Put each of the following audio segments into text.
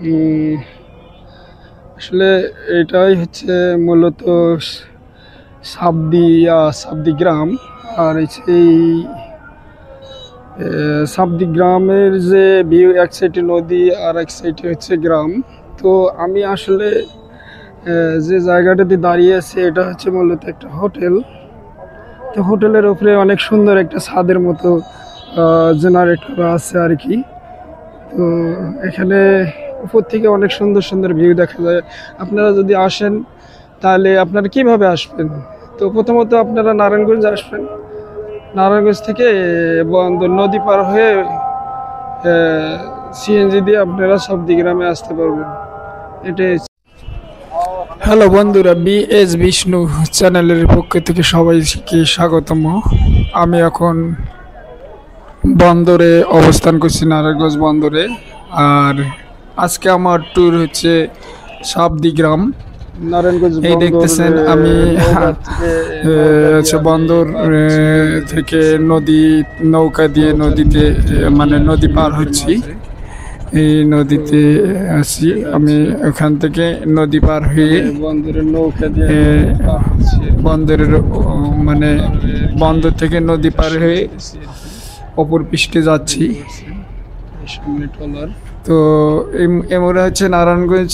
উম, আসলে এটাই হচ্ছে মূলত সাবদি গ্রাম। আর এই সাবদি গ্রামের যে ভিউ, এক সাইডে নদী আর এক সাইডে হচ্ছে গ্রাম। তো আমি আসলে যে জায়গাটাতে দাঁড়িয়ে আছি এটা হচ্ছে মূলত একটা হোটেল। তো হোটেলের উপরে অনেক সুন্দর একটা ছাদের মতো জেনারেট করা আছে আর কি। তো এখানে উপর থেকে অনেক সুন্দর সুন্দর ভিউ দেখা যায়। আপনারা যদি আসেন তাহলে আপনারা কিভাবে আসবেন? তো প্রথমত আপনারা নারায়ণগঞ্জ আসবেন। নারায়ণগঞ্জ থেকে বন্দর নদী পার হয়ে সিএনজি দিয়ে আপনারা সবদি গ্রামে আসতে পারবেন। এটাই। হ্যালো বন্ধুরা, বিএস বিষ্ণু চ্যানেলের পক্ষ থেকে সবাইকে স্বাগতম। আমি এখন বন্দরে অবস্থান করছি, নারায়ণগঞ্জ বন্দরে। আর আজকে আমার ট্যুর হচ্ছে সাবদি গ্রাম। নারায়ণগঞ্জ এই দেখতেছেন আমি হচ্ছে বন্দর থেকে নৌকা দিয়ে নদীতে মানে নদী পার হচ্ছি। এই নদীতে আছি আমি। ওখান থেকে নদী পার হয়ে বন্দরের মানে বন্দর থেকে নদী পার হয়ে অপর পৃষ্ঠে যাচ্ছি। তো এমরা হচ্ছে নারায়ণগঞ্জ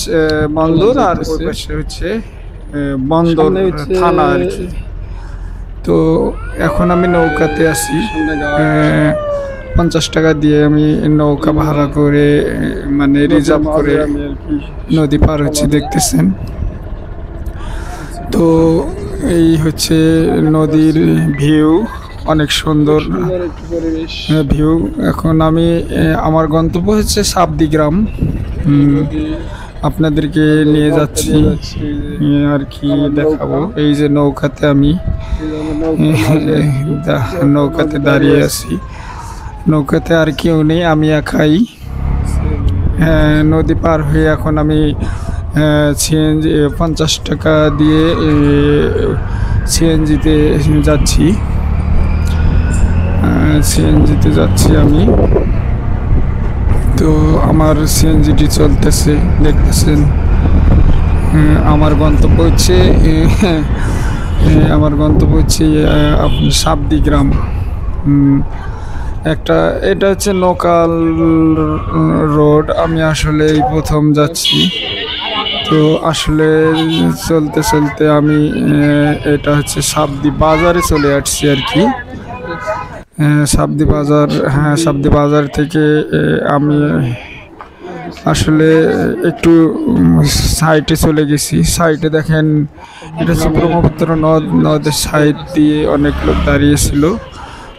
বন্দর, আর ওই পাশে হচ্ছে বন্দর থানা আর কি। তো এখন আমি নৌকাতে আছি। 50 টাকা দিয়ে আমি নৌকা ভাড়া করে মানে রিজার্ভ করে নদী পার হচ্ছে, দেখতেছেন। তো এই হচ্ছে নদীর ভিউ, অনেক সুন্দর ভিউ। এখন আমি আমার গন্তব্য হচ্ছে সাবদি গ্রাম। আপনাদেরকে নিয়ে যাচ্ছি আর কি দেখাবো। এই যে নৌকাতে আমি নৌকাতে দাঁড়িয়ে আছি। নৌকাতে আর কেউ নেই, আমি একাই। নদী পার হয়ে এখন আমি সিএনজি 50 টাকা দিয়ে সিএনজিতে যাচ্ছি। সিএনজিতে যাচ্ছি আমি। তো আমার সিএনজিটি চলতেছে, দেখতেছেন। আমার গন্তব্য হচ্ছে আপনার সাবদি গ্রাম। এটা হচ্ছে লোকাল রোড। আমি আসলে এই প্রথম যাচ্ছি। তো আসলে চলতে চলতে আমি এটা হচ্ছে সাবদি বাজারে চলে আসছি আর কি। সাবদি বাজার, হ্যাঁ সাবদি বাজার থেকে আমি আসলে একটু সাইডে চলে গেছি। সাইডে দেখেন, এটা হচ্ছে ব্রহ্মপুত্র নদের সাইড দিয়ে অনেক লোক দাঁড়িয়েছিল।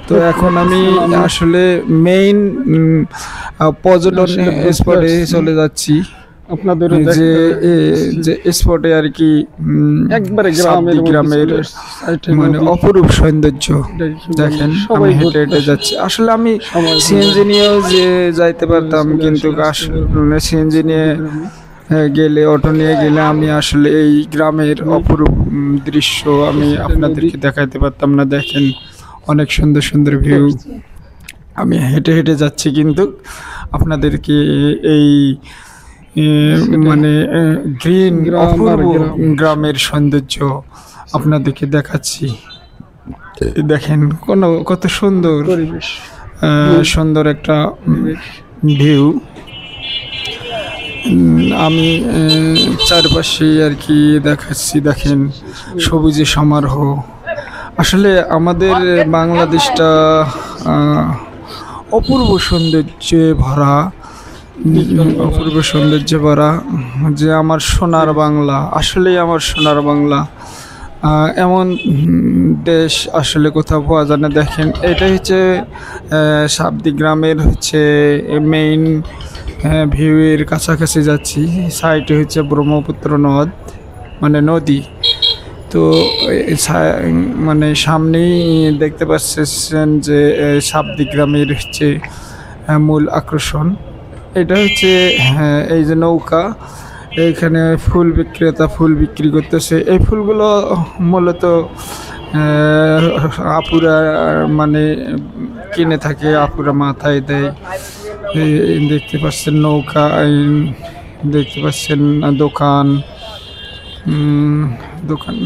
তো এখন আমি আসলে মেইন পর্যটন স্পটে চলে যাচ্ছি। আপনাদের যে স্পটে আর কি একবারে গ্রামের মানে অপরূপ সৌন্দর্য দেখেন। আমি হেঁটে হেঁটে যাচ্ছি। আসলে আমি সিএনজি নিয়েও যে যাইতে পারতাম, কিন্তু সিএনজি নিয়ে গেলে, অটো নিয়ে গেলে আমি আসলে এই গ্রামের অপরূপ দৃশ্য আমি আপনাদেরকে দেখাইতে পারতাম না। দেখেন অনেক সুন্দর সুন্দর ভিউ। আমি হেঁটে হেঁটে যাচ্ছি, কিন্তু আপনাদেরকে এই মানে গ্রিন অপূর্ব গ্রামের সৌন্দর্য আপনাদেরকে দেখাচ্ছি। দেখেন কত সুন্দর সুন্দর একটা ভিউ। আমি চারপাশে আর কি দেখাচ্ছি। দেখেন সবুজে সমারোহ। আসলে আমাদের বাংলাদেশটা অপূর্ব সৌন্দর্যে ভরা, অপূর্ব সৌন্দর্যে ভরা। যে আমার সোনার বাংলা, আসলেই আমার সোনার বাংলা। এমন দেশ আসলে কোথাও পাওয়া যায় না। দেখেন এটা হচ্ছে সাবদি গ্রামের হচ্ছে মেইন ভিউয়ের কাছাকাছি যাচ্ছি। সাইডে হচ্ছে ব্রহ্মপুত্র নদ মানে নদী। তো মানে সামনেই দেখতে পাচ্ছেন যে সাবদি গ্রামের হচ্ছে মূল আকর্ষণ। এটা হচ্ছে এই যে নৌকা, এইখানে ফুল বিক্রেতা ফুল বিক্রি করতেছে। এই ফুলগুলো মূলত আপুরা মানে কিনে থাকে, আপুরা মাথায় দেয়। দেখতে পাচ্ছেন নৌকা দেখতে পাচ্ছেন দোকান, দোকান,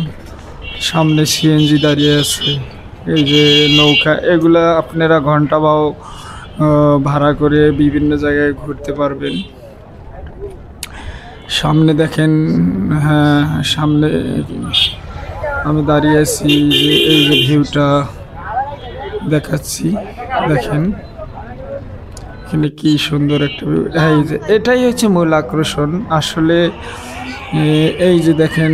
সামনে সিএনজি দাঁড়িয়ে আছে। এই যে নৌকা, এগুলা আপনারা ঘন্টা বাও ভাড়া করে বিভিন্ন জায়গায় ঘুরতে পারবেন। সামনে দেখেন, হ্যাঁ সামনে আমি দাঁড়িয়ে আছি, যে এই যে ভিউটা দেখাচ্ছি, দেখেন এখানে কি সুন্দর একটা ভিউ। এই যে এটাই হচ্ছে মূল আকর্ষণ আসলে। এই যে দেখেন,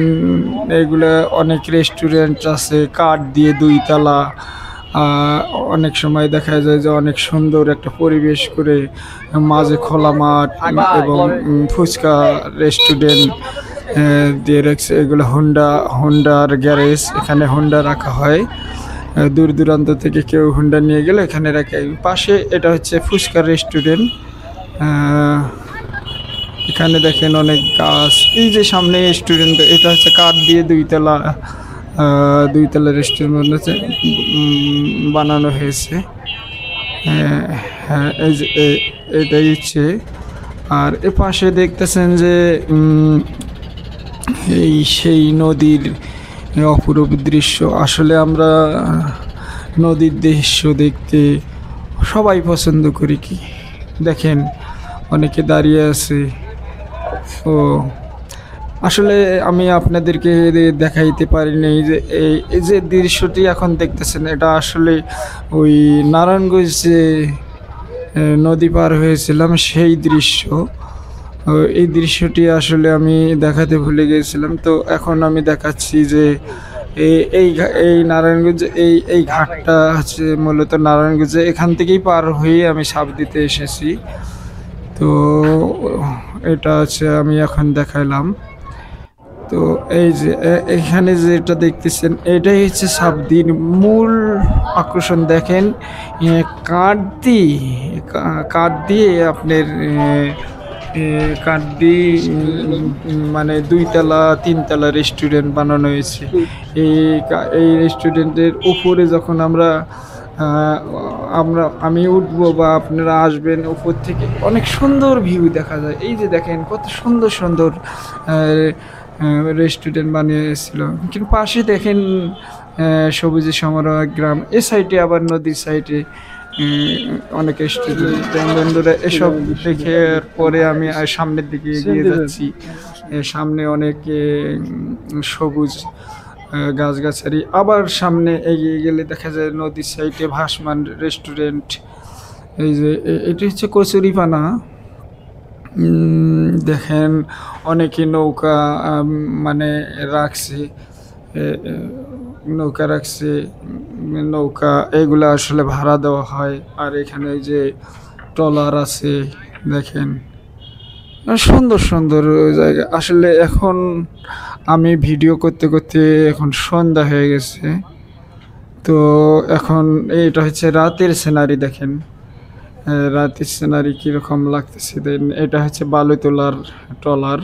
এগুলা অনেক রেস্টুরেন্ট আছে কাঠ দিয়ে 2 তলা। অনেক সময় দেখা যায় যে অনেক সুন্দর একটা পরিবেশ করে, মাঝে খোলা মাঠ এবং ফুচকা রেস্টুরেন্ট দিয়ে রাখছে। এগুলো হোন্ডার গ্যারেজ, এখানে হোন্ডা রাখা হয়। দূর দূরান্ত থেকে কেউ হোন্ডা নিয়ে গেলে এখানে রাখে। পাশে এটা হচ্ছে ফুচকা রেস্টুরেন্ট। এখানে দেখেন অনেক গাছ। এই যে সামনে রেস্টুরেন্ট, এটা হচ্ছে কাঠ দিয়ে 2 তলা রেস্টুরেন্ট হচ্ছে বানানো হয়েছে। হ্যাঁ এই যে এটাই হচ্ছে। আর এ পাশে দেখতেছেন যে এই সেই নদীর অপরূপ দৃশ্য। আসলে আমরা নদীর দৃশ্য দেখতে সবাই পছন্দ করি। কি দেখেন, অনেকে দাঁড়িয়ে আছে। ও আসলে আমি আপনাদেরকে দেখাইতে পারিনি যে এই যে দৃশ্যটি এখন দেখতেছেন, এটা আসলে ওই নারায়ণগঞ্জে নদী পার হয়েছিলাম সেই দৃশ্য। এই দৃশ্যটি আসলে আমি দেখাতে ভুলে গিয়েছিলাম, তো এখন আমি দেখাচ্ছি যে এই নারায়ণগঞ্জে এই ঘাটটা হচ্ছে মূলত নারায়ণগঞ্জে, এখান থেকেই পার হয়ে আমি সাবদিতে এসেছি। তো এটা হচ্ছে আমি এখন দেখাইলাম। তো এই যে এখানে যেটা দেখতেছেন, এটাই হচ্ছে সাবদির মূল আকর্ষণ। দেখেন কাঠ দিয়ে আপনার কাঠ দিয়ে মানে 2 তলা 3 তলা রেস্টুরেন্ট বানানো হয়েছে। এই রেস্টুরেন্টের উপরে যখন আমি উঠবো বা আপনারা আসবেন, উপর থেকে অনেক সুন্দর ভিউ দেখা যায়। এই যে দেখেন কত সুন্দর সুন্দর রেস্টুরেন্ট বানিয়েছিল। কিন্তু পাশে দেখেন সবুজে সমারোহ গ্রাম, এ সাইডে আবার নদীর সাইডে অনেক রেস্টুরেন্ট। বন্ধুরা এসব দেখে পরে আমি সামনের দিকে এগিয়ে যাচ্ছি। সামনে অনেক সবুজ গাছগাছালি। আবার সামনে এগিয়ে গেলে দেখা যায় নদীর সাইডে ভাসমান রেস্টুরেন্ট। এই যে এটি হচ্ছে কচুরিপানা। দেখেন অনেকে নৌকা মানে রাখছে, নৌকা এগুলো আসলে ভাড়া দেওয়া হয়। আর এখানে যে ট্রলার আছে, দেখেন সুন্দর সুন্দর জায়গা। আসলে এখন আমি ভিডিও করতে করতে এখন সন্ধ্যা হয়ে গেছে, তো এখন এটা হচ্ছে রাতের সিনারি। দেখেন রাতের সিনারি কীরকম লাগতেছে। দেন এটা হচ্ছে বালু তোলার ট্রলার।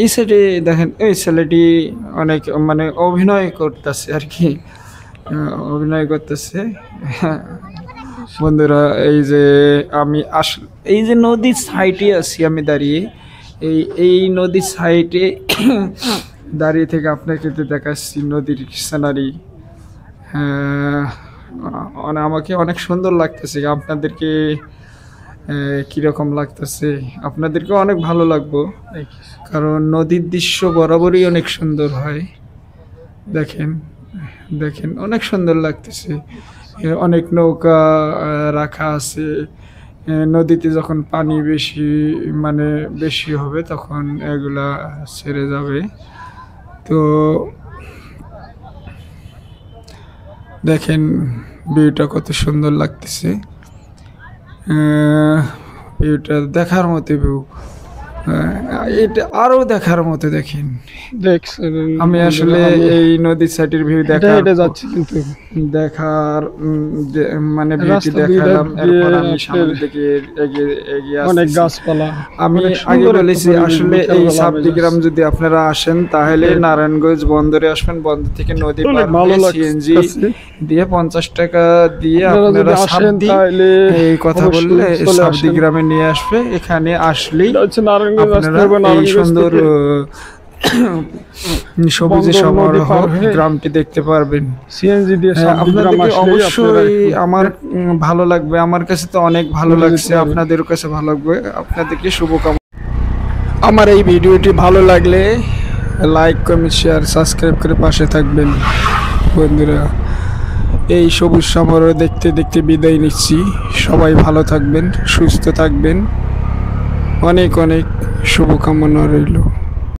এই সাইডে দেখেন এই ছেলেটি অনেক মানে অভিনয় করতেছে আর কি, অভিনয় করতেছে। বন্ধুরা এই যে আমি এই যে নদীর সাইডে আছি আমি দাঁড়িয়ে, এই নদীর সাইডে দাঁড়িয়ে থেকে আপনাকে দেখাচ্ছি নদীর সিনারি। আমাকে অনেক সুন্দর লাগতেছে। আপনাদেরকে কীরকম লাগতেছে? আপনাদেরকে অনেক ভালো লাগবো, কারণ নদীর দৃশ্য বরাবরই অনেক সুন্দর হয়। দেখেন দেখেন অনেক সুন্দর লাগতেছে। অনেক নৌকা রাখা আছে। নদীতে যখন পানি বেশি হবে তখন এগুলা ছেড়ে যাবে। তো দেখেন ভিউটা কত সুন্দর লাগতেছে, ভিউটা দেখার মতো ভিউ। এটা আরো দেখার মতো দেখেন। দেখছেন আমি আসলে এই নদীর সাইডের ভিউ এটা যাচ্ছি কিন্তু দেখার মানে ভিউটি রাস্তা দেখালাম, দিয়ে এরপর আমি সামনের দিকে এগিয়ে অনেক আসছি। গাছপালা। আমি অনেক আগে সুন্দর বলেছি একটা আসলে পরিবেশ, এই বিকালবেলা সাবদিগ্রাম যদি আপনারা আসেন তাহলে নারায়ণগঞ্জ বন্দরে আসবেন, বন্দর থেকে নদী অনেক পার ভালো হয়ে লাগছে। সিএনজি দিয়ে 50 টাকা দিয়ে আপনারা যদি আপনারা আসেন সাবদি তাহলে এই কথা অবশ্যই বললে চলে আসেন। সাবদিগ্রামে নিয়ে আসবে। এখানে আসলেই এটা হচ্ছে নারায়ণগঞ্জ আসতে আপনারা হবে, এই নারায়ণগঞ্জ সুন্দর থেকে সবুজে বন্দর নদী সমারোহ পার হয়ে গ্রামটি দেখতে পারবেন। সিএনজি দিয়ে সাবদিগ্রাম আপনাদেরকে আসলেই অবশ্যই আপনারা আমার ভালো লাগবে, আমার কাছে তো অনেক ভালো ঘুরে যেতে লাগছে, পারবেন। আপনাদের কাছে ভালো লাগবে। আপনাদেরকে শুভকামনা। আমার এই ভিডিওটি ভালো লাগলে লাইক কমেন্ট শেয়ার সাবস্ক্রাইব করে পাশে থাকবেন বন্ধুরা। এই সবুজ সমারোহ দেখতে দেখতে বিদায় নিচ্ছি। সবাই ভালো থাকবেন, সুস্থ থাকবেন, অনেক অনেক শুভকামনা রইল।